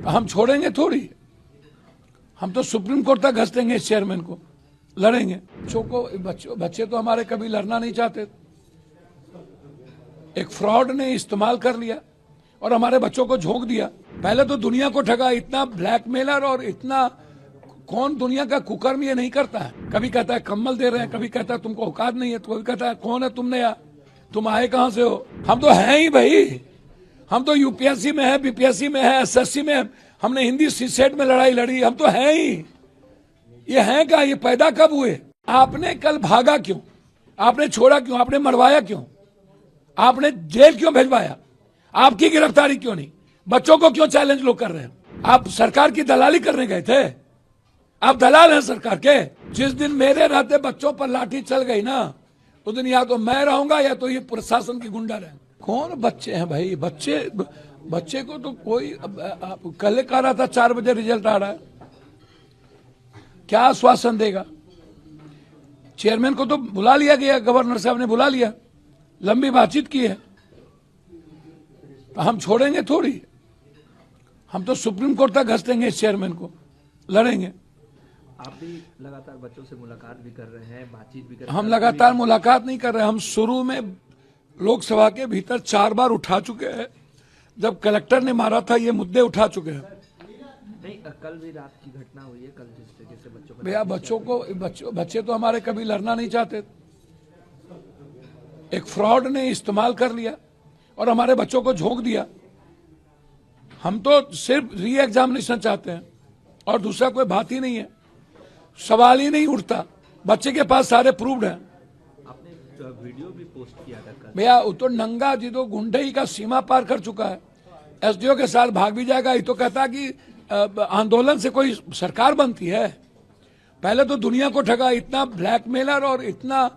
हम छोड़ेंगे थोड़ी, हम तो सुप्रीम कोर्ट तक घसीटेंगे इस चेयरमैन को, लड़ेंगे। बच्चे तो हमारे कभी लड़ना नहीं चाहते। एक फ्रॉड ने इस्तेमाल कर लिया और हमारे बच्चों को झोंक दिया। पहले तो दुनिया को ठगा, इतना ब्लैकमेलर और इतना कौन दुनिया का कुकर्म ये नहीं करता है। कभी कहता है कम्बल दे रहे हैं, कभी कहता है तुमको औकात नहीं है, तो कभी कहता है कौन है तुमने यार, तुम आए कहां से हो। हम तो हैं ही भाई, हम तो यूपीएससी में है, बीपीएससी में है, एसएससी में है, हमने हिंदी सीसेट में लड़ाई लड़ी, हम तो हैं ही। ये हैं क्या, ये पैदा कब हुए। आपने कल भागा क्यों, आपने छोड़ा क्यों, आपने मरवाया क्यों, आपने जेल क्यों भिजवाया, आपकी गिरफ्तारी क्यों नहीं, बच्चों को क्यों चैलेंज लोग कर रहे हैं। आप सरकार की दलाली करने गए थे, आप दलाल हैं सरकार के। जिस दिन मेरे रहते बच्चों पर लाठी चल गई ना, उस दिन या तो मैं रहूंगा या तो ये प्रशासन की गुंडा रहेंगे। कौन बच्चे हैं भाई, बच्चे को तो कोई कल कह रहा था 4 बजे रिजल्ट आ रहा है, क्या आश्वासन देगा। चेयरमैन को तो बुला लिया गया, गवर्नर साहब ने बुला लिया, लंबी बातचीत की है। हम छोड़ेंगे थोड़ी, हम तो सुप्रीम कोर्ट तक घसीटेंगे इस चेयरमैन को, लड़ेंगे। आप भी लगातार बच्चों से मुलाकात भी कर रहे हैं, बातचीत भी कर रहे हैं। हम लगातार मुलाकात नहीं कर रहे, हम शुरू में लोकसभा के भीतर 4 बार उठा चुके हैं। जब कलेक्टर ने मारा था ये मुद्दे उठा चुके हैं। नहीं, कल भी रात की घटना हुई है, कल जिस तरीके से बच्चों को बच्चे तो हमारे कभी लड़ना नहीं चाहते। एक फ्रॉड ने इस्तेमाल कर लिया और हमारे बच्चों को झोंक दिया। हम तो सिर्फ री एग्जामिनेशन चाहते हैं और दूसरा कोई बात ही नहीं है, सवाल ही नहीं उठता। बच्चे के पास सारे प्रूव्ड हैं। आपने वीडियो भी पोस्ट किया था कल। भैया वो तो नंगा जिदो गुंडई का सीमा पार कर चुका है, एसडीओ के साथ भाग भी जाएगा। ये तो कहता कि आंदोलन से कोई सरकार बनती है। पहले तो दुनिया को ठगा, इतना ब्लैकमेलर और इतना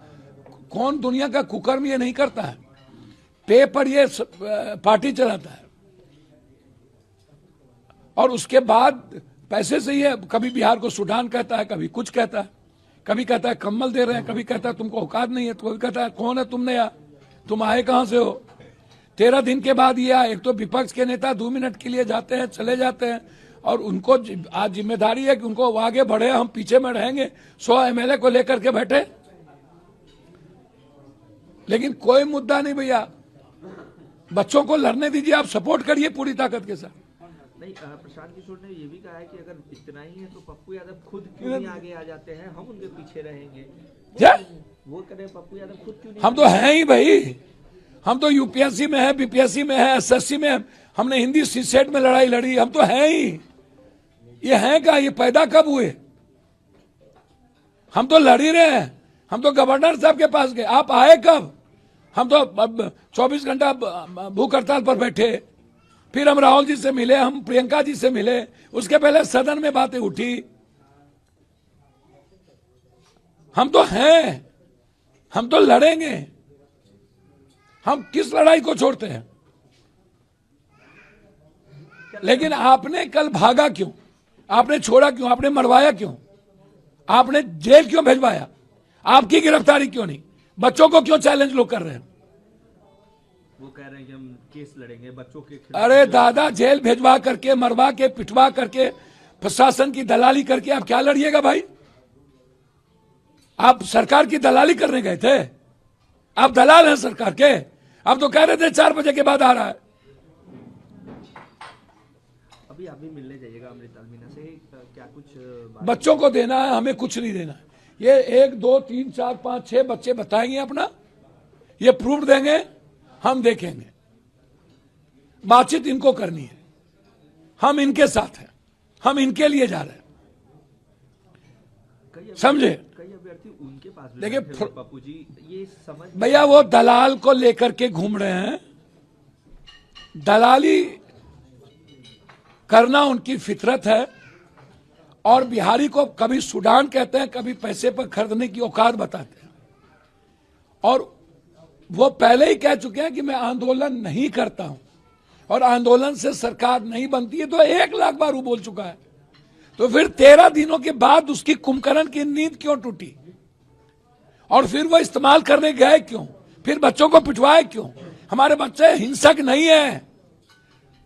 कौन दुनिया का कुकर्म ये नहीं करता है। पे पर ये पार्टी चलाता है और उसके बाद पैसे से ये कभी बिहार को सूडान कहता है, कभी कुछ कहता है, कभी कहता है कम्बल दे रहे हैं, कभी कहता है तुमको औकात नहीं है, तो कभी कहता है कौन है तुमने यार, तुम आए कहां से हो। 13 दिन के बाद ये आए। एक तो विपक्ष के नेता 2 मिनट के लिए जाते हैं, चले जाते हैं और उनको आज जिम्मेदारी है कि उनको आगे बढ़े, हम पीछे में रहेंगे। 100 एमएलए को लेकर के बैठे, लेकिन कोई मुद्दा नहीं भैया। बच्चों को लड़ने दीजिए, आप सपोर्ट करिए पूरी ताकत के साथ। नहीं, प्रशांत किशोर ने ये भी कहा है कि अगर इतना ही है तो पप्पू यादव खुद क्यों नहीं आगे आ जाते हैं, हम उनके पीछे रहेंगे। वो कह रहे पप्पू यादव खुद क्यों नहीं। हम तो हैं ही भाई, हम तो यूपीएससी में है, बीपीएससी में है, एसएससी में है, हमने हिंदी सीसेट में लड़ाई लड़ी, हम तो हैं ही। ये हैं क्या, ये पैदा कब हुए। हम तो लड़ ही रहे हैं। हम तो गवर्नर साहब के पास गए, आप आए कब। हम तो 24 घंटा भूख हड़ताल पर बैठे, फिर हम राहुल जी से मिले, हम प्रियंका जी से मिले, उसके पहले सदन में बातें उठी। हम तो हैं, हम तो लड़ेंगे। हम किस लड़ाई को छोड़ते हैं। लेकिन आपने कल भागा क्यों, आपने छोड़ा क्यों, आपने मरवाया क्यों, आपने जेल क्यों भिजवाया, आपकी गिरफ्तारी क्यों नहीं, बच्चों को क्यों चैलेंज लोग कर रहे हैं। वो कह रहे हैं कि हम केस लड़ेंगे बच्चों के खिलाफ। अरे दादा, जेल भेजवा करके, मरवा के, पिटवा करके, प्रशासन की दलाली करके आप क्या लड़िएगा भाई। आप सरकार की दलाली करने गए थे, आप दलाल हैं सरकार के। आप तो कह रहे थे 4 बजे के बाद आ रहा है। अभी आप भी मिलने जाइएगा अमृता मीना से, क्या कुछ बच्चों को देना है, हमें कुछ नहीं देना है। ये 1 2 3 4 5 6 बच्चे बताएंगे अपना, ये प्रूफ देंगे, हम देखेंगे। बातचीत इनको करनी है, हम इनके साथ हैं, हम इनके लिए जा रहे हैं, समझे। कई अभ्यर्थी उनके पास देखिए पप्पू जी, ये समझ भैया वो दलाल को लेकर के घूम रहे हैं। दलाली करना उनकी फितरत है और बिहारी को कभी सूडान कहते हैं, कभी पैसे पर खरीदने की औकात बताते हैं। और वो पहले ही कह चुके हैं कि मैं आंदोलन नहीं करता हूं और आंदोलन से सरकार नहीं बनती है, तो 1 लाख बार वो बोल चुका है। तो फिर 13 दिनों के बाद उसकी कुंभकर्ण की नींद क्यों टूटी और फिर वो इस्तेमाल करने गए क्यों, फिर बच्चों को पिटवाए क्यों। हमारे बच्चे हिंसक नहीं है,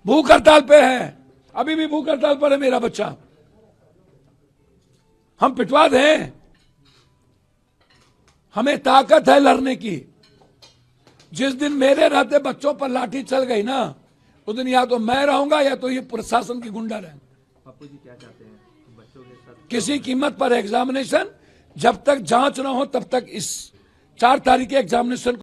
भूख हड़ताल पे है, अभी भी भूख हड़ताल पर है मेरा बच्चा, हम पिटवा दें, हमें ताकत है लड़ने की। जिस दिन मेरे रहते बच्चों पर लाठी चल गई ना, उस दिन या तो मैं रहूंगा या तो ये प्रशासन की गुंडा रहेंगे। पप्पू जी क्या चाहते हैं बच्चों के साथ? किसी कीमत पर एग्जामिनेशन, जब तक जांच ना हो तब तक इस 4 तारीख के एग्जामिनेशन